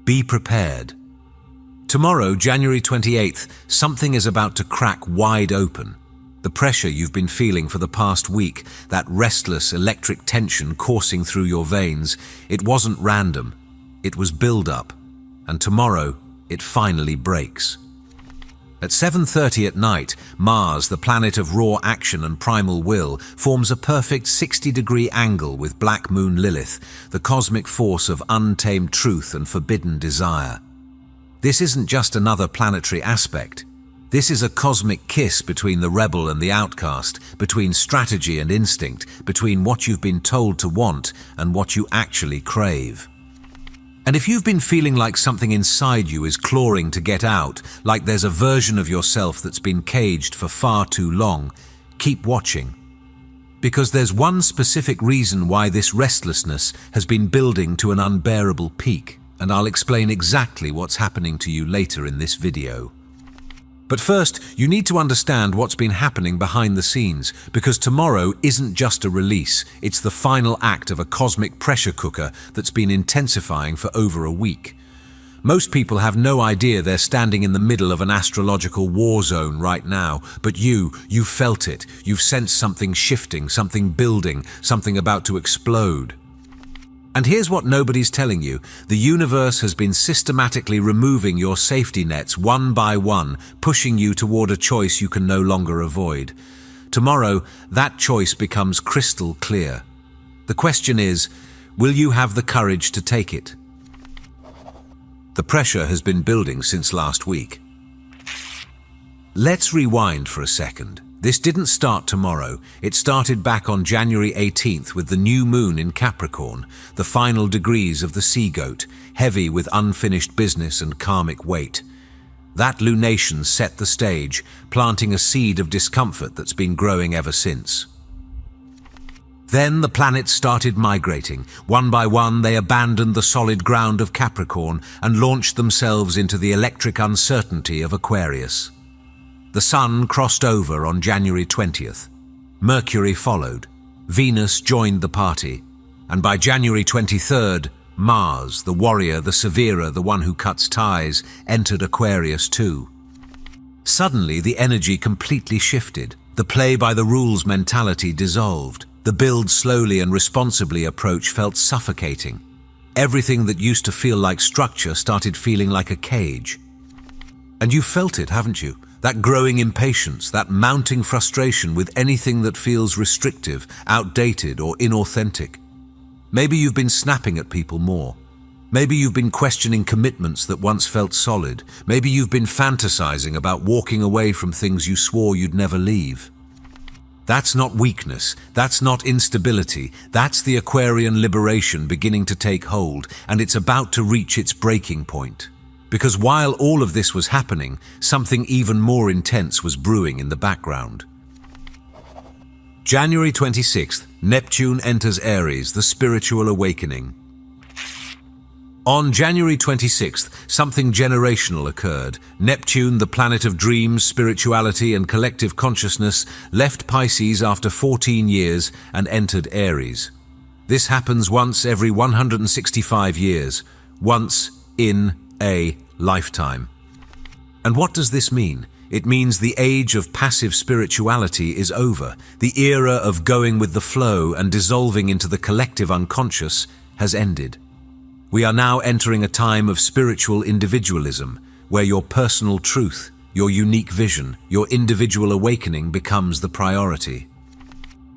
Be prepared. Tomorrow, January 28th, something is about to crack wide open. The pressure you've been feeling for the past week, that restless electric tension coursing through your veins, it wasn't random. It was build-up. And tomorrow, it finally breaks. At 7:30 at night, Mars, the planet of raw action and primal will, forms a perfect 60-degree angle with black moon Lilith, the cosmic force of untamed truth and forbidden desire. This isn't just another planetary aspect. This is a cosmic kiss between the rebel and the outcast, between strategy and instinct, between what you've been told to want and what you actually crave. And if you've been feeling like something inside you is clawing to get out, like there's a version of yourself that's been caged for far too long, keep watching. Because there's one specific reason why this restlessness has been building to an unbearable peak, and I'll explain exactly what's happening to you later in this video. But first, you need to understand what's been happening behind the scenes, because tomorrow isn't just a release, it's the final act of a cosmic pressure cooker that's been intensifying for over a week. Most people have no idea they're standing in the middle of an astrological war zone right now, but you've felt it. You've sensed something shifting, something building, something about to explode. And here's what nobody's telling you. The universe has been systematically removing your safety nets one by one, pushing you toward a choice you can no longer avoid. Tomorrow, that choice becomes crystal clear. The question is, will you have the courage to take it? The pressure has been building since last week. Let's rewind for a second. This didn't start tomorrow. It started back on January 18th with the new moon in Capricorn, the final degrees of the sea goat, heavy with unfinished business and karmic weight. That lunation set the stage, planting a seed of discomfort that's been growing ever since. Then the planets started migrating. One by one, they abandoned the solid ground of Capricorn and launched themselves into the electric uncertainty of Aquarius. The Sun crossed over on January 20th. Mercury followed. Venus joined the party. And by January 23rd, Mars, the warrior, the severer, the one who cuts ties, entered Aquarius too. Suddenly, the energy completely shifted. The play-by-the-rules mentality dissolved. The build slowly and responsibly approach felt suffocating. Everything that used to feel like structure started feeling like a cage. And you felt it, haven't you? That growing impatience, that mounting frustration with anything that feels restrictive, outdated, or inauthentic. Maybe you've been snapping at people more. Maybe you've been questioning commitments that once felt solid. Maybe you've been fantasizing about walking away from things you swore you'd never leave. That's not weakness, that's not instability, that's the Aquarian liberation beginning to take hold, and it's about to reach its breaking point. Because while all of this was happening, something even more intense was brewing in the background. January 26th, Neptune enters Aries, the spiritual awakening. On January 26th, something generational occurred. Neptune, the planet of dreams, spirituality, and collective consciousness, left Pisces after 14 years and entered Aries. This happens once every 165 years, once in a lifetime. And what does this mean? It means the age of passive spirituality is over. The era of going with the flow and dissolving into the collective unconscious has ended. We are now entering a time of spiritual individualism, where your personal truth, your unique vision, your individual awakening becomes the priority.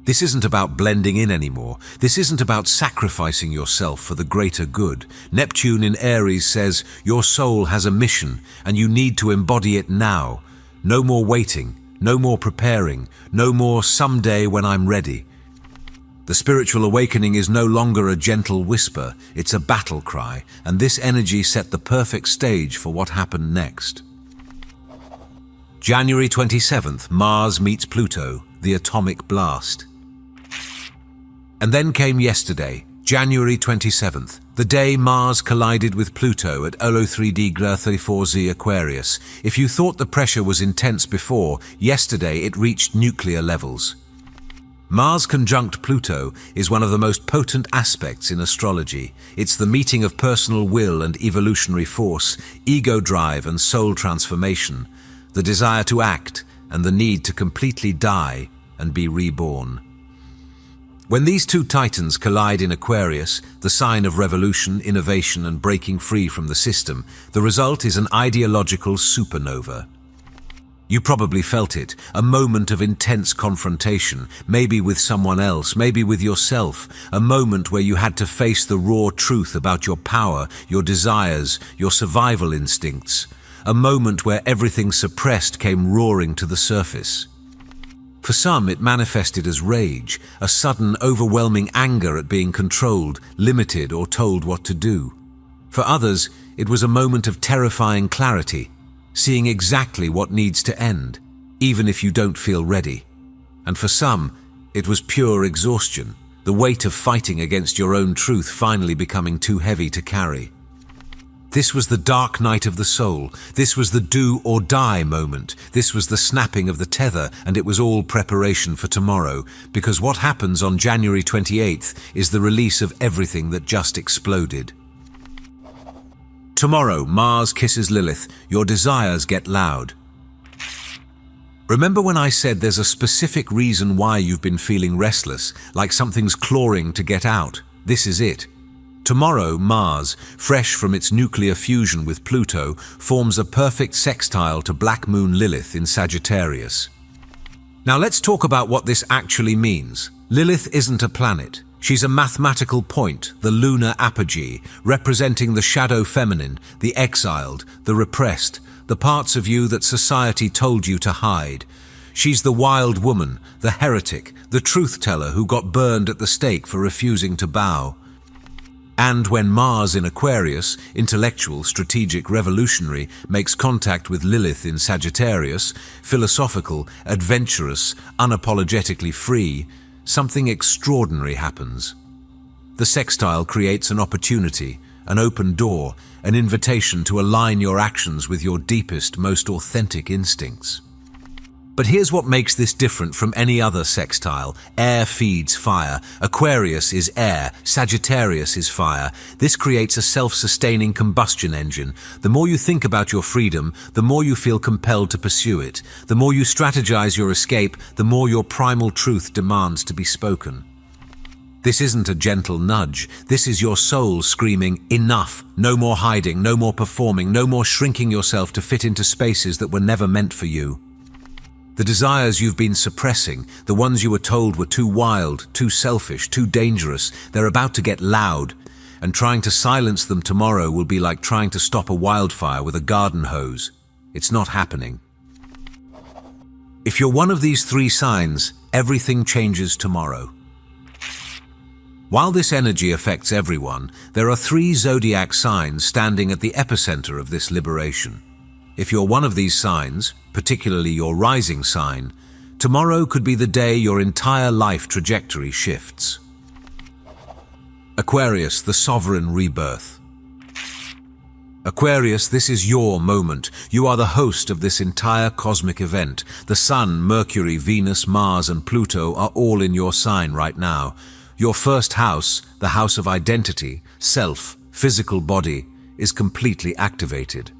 This isn't about blending in anymore. This isn't about sacrificing yourself for the greater good. Neptune in Aries says your soul has a mission and you need to embody it now. No more waiting, no more preparing, no more someday when I'm ready. The spiritual awakening is no longer a gentle whisper, it's a battle cry, and this energy set the perfect stage for what happened next. January 27th, Mars meets Pluto, the atomic blast. And then came yesterday, January 27th, the day Mars collided with Pluto at 03°34Z Aquarius. If you thought the pressure was intense before, yesterday it reached nuclear levels. Mars conjunct Pluto is one of the most potent aspects in astrology. It's the meeting of personal will and evolutionary force, ego drive and soul transformation, the desire to act and the need to completely die and be reborn. When these two titans collide in Aquarius, the sign of revolution, innovation and breaking free from the system, the result is an ideological supernova. You probably felt it, a moment of intense confrontation, maybe with someone else, maybe with yourself, a moment where you had to face the raw truth about your power, your desires, your survival instincts, a moment where everything suppressed came roaring to the surface. For some, it manifested as rage, a sudden, overwhelming anger at being controlled, limited, or told what to do. For others, it was a moment of terrifying clarity, seeing exactly what needs to end, even if you don't feel ready. And for some, it was pure exhaustion, the weight of fighting against your own truth finally becoming too heavy to carry. This was the dark night of the soul. This was the do or die moment. This was the snapping of the tether, and it was all preparation for tomorrow, because what happens on January 28th is the release of everything that just exploded. Tomorrow, Mars kisses Lilith. Your desires get loud. Remember when I said there's a specific reason why you've been feeling restless, like something's clawing to get out? This is it. Tomorrow, Mars, fresh from its nuclear fusion with Pluto, forms a perfect sextile to Black Moon Lilith in Sagittarius. Now let's talk about what this actually means. Lilith isn't a planet. She's a mathematical point, the lunar apogee, representing the shadow feminine, the exiled, the repressed, the parts of you that society told you to hide. She's the wild woman, the heretic, the truth-teller who got burned at the stake for refusing to bow. And when Mars in Aquarius, intellectual, strategic, revolutionary, makes contact with Lilith in Sagittarius, philosophical, adventurous, unapologetically free, something extraordinary happens. The sextile creates an opportunity, an open door, an invitation to align your actions with your deepest, most authentic instincts. But here's what makes this different from any other sextile. Air feeds fire. Aquarius is air. Sagittarius is fire. This creates a self-sustaining combustion engine. The more you think about your freedom, the more you feel compelled to pursue it. The more you strategize your escape, the more your primal truth demands to be spoken. This isn't a gentle nudge. This is your soul screaming, enough. No more hiding, no more performing, no more shrinking yourself to fit into spaces that were never meant for you. The desires you've been suppressing, the ones you were told were too wild, too selfish, too dangerous, they're about to get loud, and trying to silence them tomorrow will be like trying to stop a wildfire with a garden hose. It's not happening. If you're one of these three signs, everything changes tomorrow. While this energy affects everyone, there are three zodiac signs standing at the epicenter of this liberation. If you're one of these signs, particularly your rising sign, tomorrow could be the day your entire life trajectory shifts. Aquarius, the sovereign rebirth. Aquarius, this is your moment. You are the host of this entire cosmic event. The Sun, Mercury, Venus, Mars, and Pluto are all in your sign right now. Your first house, the house of identity, self, physical body, is completely activated.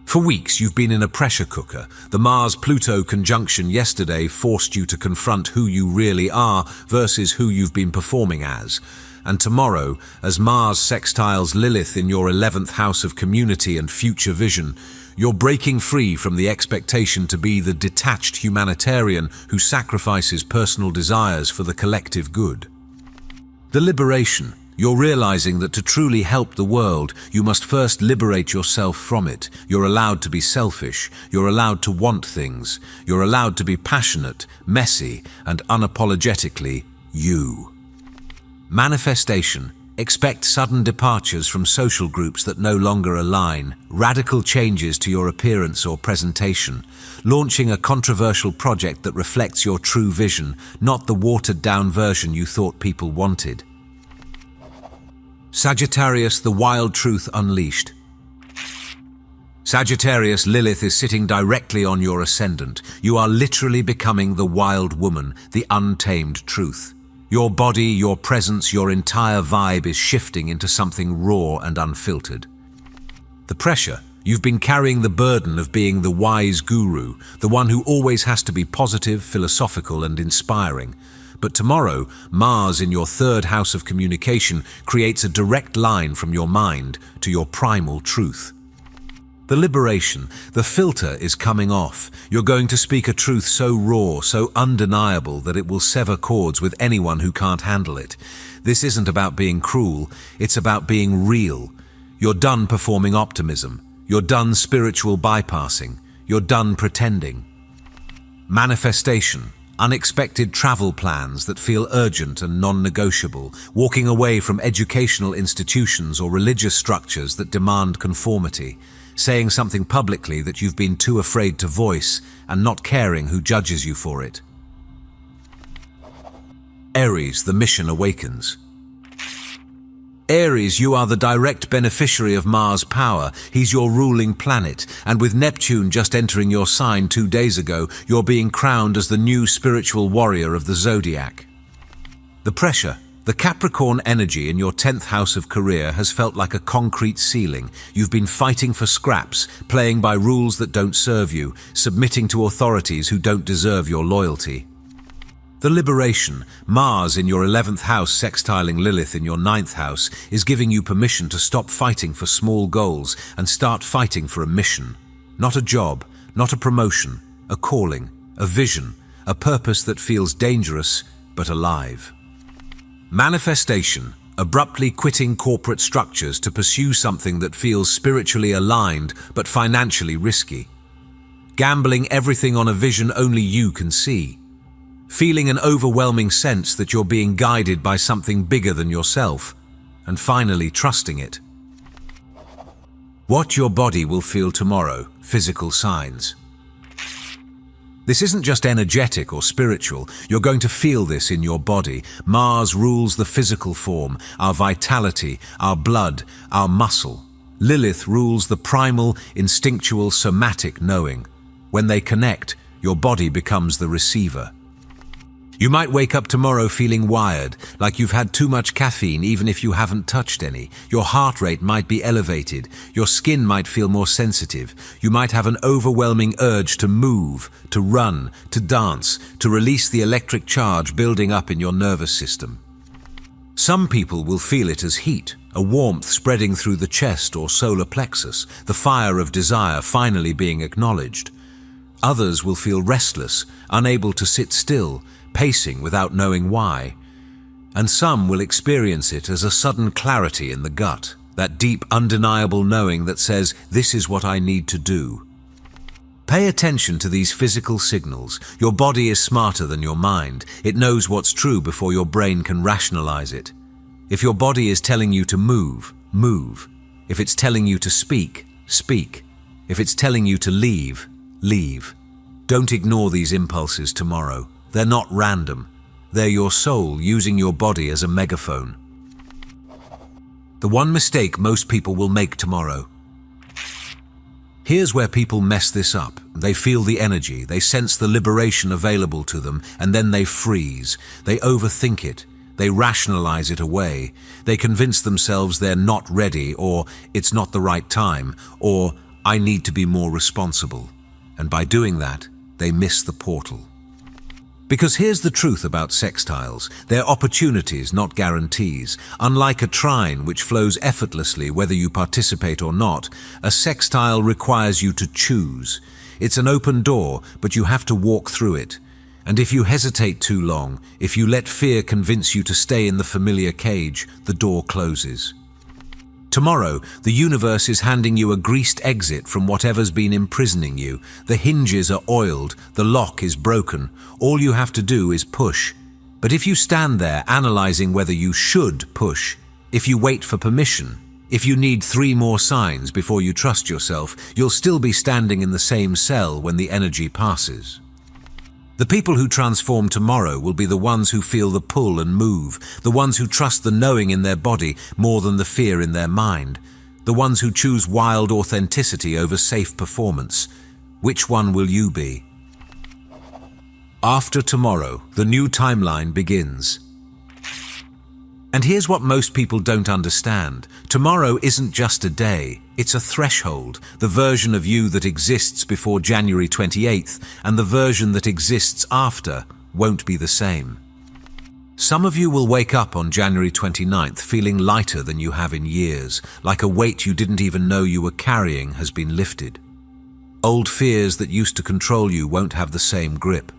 For weeks, you've been in a pressure cooker. The Mars-Pluto conjunction yesterday forced you to confront who you really are versus who you've been performing as. And tomorrow, as Mars sextiles Lilith in your 11th house of community and future vision, you're breaking free from the expectation to be the detached humanitarian who sacrifices personal desires for the collective good. The liberation. You're realizing that to truly help the world, you must first liberate yourself from it. You're allowed to be selfish. You're allowed to want things. You're allowed to be passionate, messy, and unapologetically you. Manifestation. Expect sudden departures from social groups that no longer align, radical changes to your appearance or presentation, launching a controversial project that reflects your true vision, not the watered-down version you thought people wanted. Sagittarius, the wild truth unleashed. Sagittarius, Lilith is sitting directly on your ascendant. You are literally becoming the wild woman, the untamed truth. Your body, your presence, your entire vibe is shifting into something raw and unfiltered. The pressure. You've been carrying the burden of being the wise guru, the one who always has to be positive, philosophical, and inspiring. But tomorrow, Mars in your third house of communication creates a direct line from your mind to your primal truth. The liberation, the filter is coming off. You're going to speak a truth so raw, so undeniable that it will sever cords with anyone who can't handle it. This isn't about being cruel, it's about being real. You're done performing optimism. You're done spiritual bypassing. You're done pretending. Manifestation. Unexpected travel plans that feel urgent and non-negotiable, walking away from educational institutions or religious structures that demand conformity, saying something publicly that you've been too afraid to voice and not caring who judges you for it. Aries, the mission awakens. Aries, you are the direct beneficiary of Mars' power. He's your ruling planet, and with Neptune just entering your sign 2 days ago, you're being crowned as the new spiritual warrior of the zodiac. The pressure, the Capricorn energy in your 10th house of career has felt like a concrete ceiling. You've been fighting for scraps, playing by rules that don't serve you, submitting to authorities who don't deserve your loyalty. The liberation, Mars in your 11th house sextiling Lilith in your 9th house, is giving you permission to stop fighting for small goals and start fighting for a mission. Not a job, not a promotion, a calling, a vision, a purpose that feels dangerous but alive. Manifestation, abruptly quitting corporate structures to pursue something that feels spiritually aligned but financially risky. Gambling everything on a vision only you can see. Feeling an overwhelming sense that you're being guided by something bigger than yourself, and finally trusting it. What your body will feel tomorrow, physical signs. This isn't just energetic or spiritual, you're going to feel this in your body. Mars rules the physical form, our vitality, our blood, our muscle. Lilith rules the primal, instinctual, somatic knowing. When they connect, your body becomes the receiver. You might wake up tomorrow feeling wired, like you've had too much caffeine even if you haven't touched any. Your heart rate might be elevated. Your skin might feel more sensitive. You might have an overwhelming urge to move, to run, to dance, to release the electric charge building up in your nervous system. Some people will feel it as heat, a warmth spreading through the chest or solar plexus, the fire of desire finally being acknowledged. Others will feel restless, unable to sit still, pacing without knowing why. And some will experience it as a sudden clarity in the gut, that deep, undeniable knowing that says, this is what I need to do. Pay attention to these physical signals. Your body is smarter than your mind. It knows what's true before your brain can rationalize it. If your body is telling you to move, move. If it's telling you to speak, speak. If it's telling you to leave, leave. Don't ignore these impulses tomorrow. They're not random. They're your soul using your body as a megaphone. The one mistake most people will make tomorrow. Here's where people mess this up. They feel the energy, they sense the liberation available to them, and then they freeze. They overthink it. They rationalize it away. They convince themselves they're not ready, or it's not the right time, or I need to be more responsible. And by doing that, they miss the portal. Because here's the truth about sextiles. They're opportunities, not guarantees. Unlike a trine, which flows effortlessly whether you participate or not, a sextile requires you to choose. It's an open door, but you have to walk through it. And if you hesitate too long, if you let fear convince you to stay in the familiar cage, the door closes. Tomorrow, the universe is handing you a greased exit from whatever's been imprisoning you. The hinges are oiled, the lock is broken. All you have to do is push. But if you stand there analyzing whether you should push, if you wait for permission, if you need 3 more signs before you trust yourself, you'll still be standing in the same cell when the energy passes. The people who transform tomorrow will be the ones who feel the pull and move, the ones who trust the knowing in their body more than the fear in their mind, the ones who choose wild authenticity over safe performance. Which one will you be? After tomorrow, the new timeline begins. And here's what most people don't understand. Tomorrow isn't just a day, it's a threshold, the version of you that exists before January 28th and the version that exists after won't be the same. Some of you will wake up on January 29th feeling lighter than you have in years, like a weight you didn't even know you were carrying has been lifted. Old fears that used to control you won't have the same grip.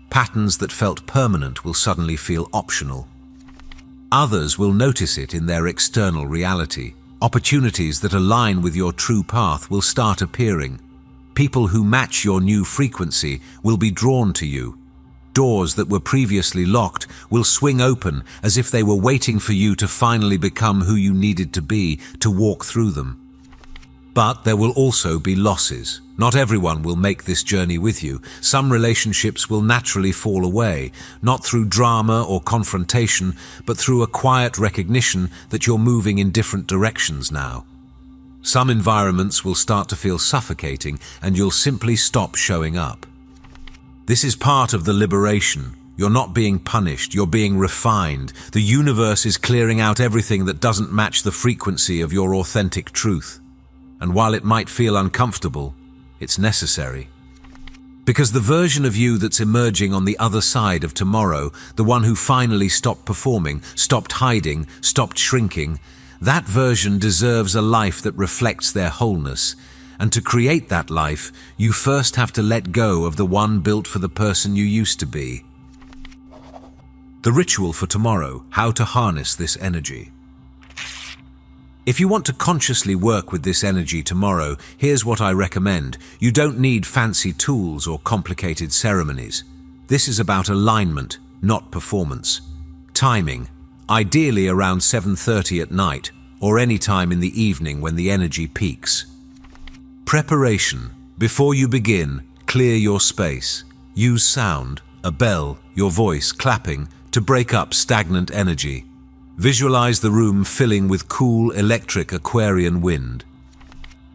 Patterns that felt permanent will suddenly feel optional. Others will notice it in their external reality. Opportunities that align with your true path will start appearing. People who match your new frequency will be drawn to you. Doors that were previously locked will swing open as if they were waiting for you to finally become who you needed to be to walk through them. But there will also be losses. Not everyone will make this journey with you. Some relationships will naturally fall away, not through drama or confrontation, but through a quiet recognition that you're moving in different directions now. Some environments will start to feel suffocating and you'll simply stop showing up. This is part of the liberation. You're not being punished, you're being refined. The universe is clearing out everything that doesn't match the frequency of your authentic truth. And while it might feel uncomfortable, it's necessary. Because the version of you that's emerging on the other side of tomorrow, the one who finally stopped performing, stopped hiding, stopped shrinking, that version deserves a life that reflects their wholeness. And to create that life, you first have to let go of the one built for the person you used to be. The ritual for tomorrow, how to harness this energy. If you want to consciously work with this energy tomorrow, here's what I recommend. You don't need fancy tools or complicated ceremonies. This is about alignment, not performance. Timing, ideally around 7:30 at night, or any time in the evening when the energy peaks. Preparation. Before you begin, clear your space. Use sound, a bell, your voice, clapping, to break up stagnant energy. Visualize the room filling with cool, electric Aquarian wind.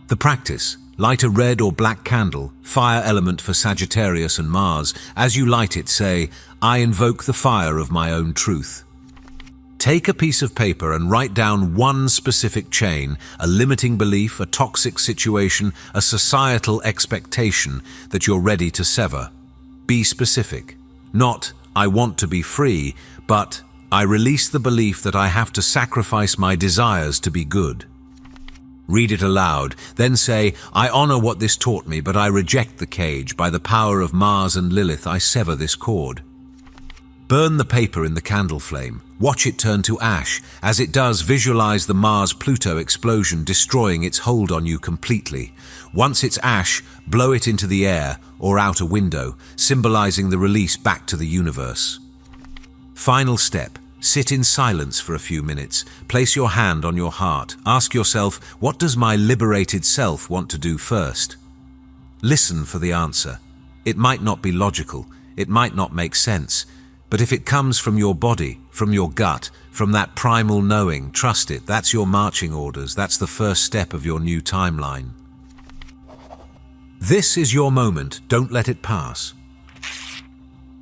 The practice. Light a red or black candle, fire element for Sagittarius and Mars. As you light it, say, I invoke the fire of my own truth. Take a piece of paper and write down one specific chain, a limiting belief, a toxic situation, a societal expectation that you're ready to sever. Be specific. Not, I want to be free, but I release the belief that I have to sacrifice my desires to be good. Read it aloud, then say, I honor what this taught me, but I reject the cage. By the power of Mars and Lilith, I sever this cord. Burn the paper in the candle flame. Watch it turn to ash. As it does, visualize the Mars-Pluto explosion destroying its hold on you completely. Once it's ash, blow it into the air or out a window, symbolizing the release back to the universe. Final step. Sit in silence for a few minutes. Place your hand on your heart. Ask yourself, what does my liberated self want to do first? Listen for the answer. It might not be logical. It might not make sense. But if it comes from your body, from your gut, from that primal knowing, trust it. That's your marching orders. That's the first step of your new timeline. This is your moment. Don't let it pass.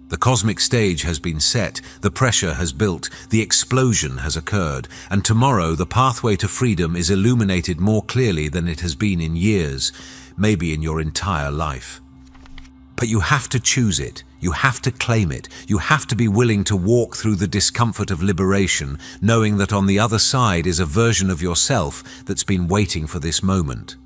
The cosmic stage has been set, the pressure has built, the explosion has occurred, and tomorrow the pathway to freedom is illuminated more clearly than it has been in years, maybe in your entire life. But you have to choose it, you have to claim it, you have to be willing to walk through the discomfort of liberation, knowing that on the other side is a version of yourself that's been waiting for this moment.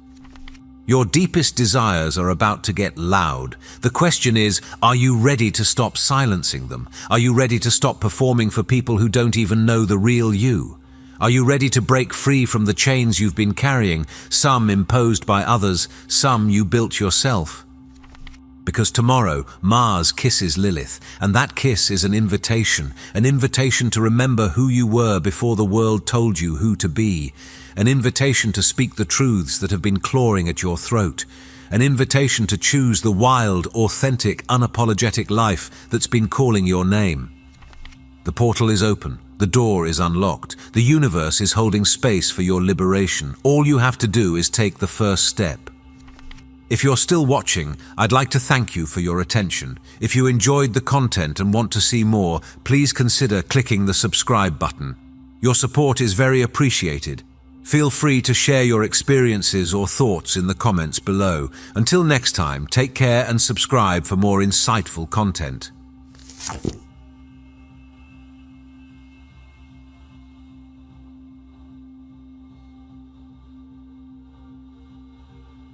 Your deepest desires are about to get loud. The question is, are you ready to stop silencing them? Are you ready to stop performing for people who don't even know the real you? Are you ready to break free from the chains you've been carrying, some imposed by others, some you built yourself? Because tomorrow, Mars kisses Lilith, and that kiss is an invitation to remember who you were before the world told you who to be, an invitation to speak the truths that have been clawing at your throat, an invitation to choose the wild, authentic, unapologetic life that's been calling your name. The portal is open. The door is unlocked. The universe is holding space for your liberation. All you have to do is take the first step. If you're still watching, I'd like to thank you for your attention. If you enjoyed the content and want to see more, please consider clicking the subscribe button. Your support is very appreciated. Feel free to share your experiences or thoughts in the comments below. Until next time, take care and subscribe for more insightful content.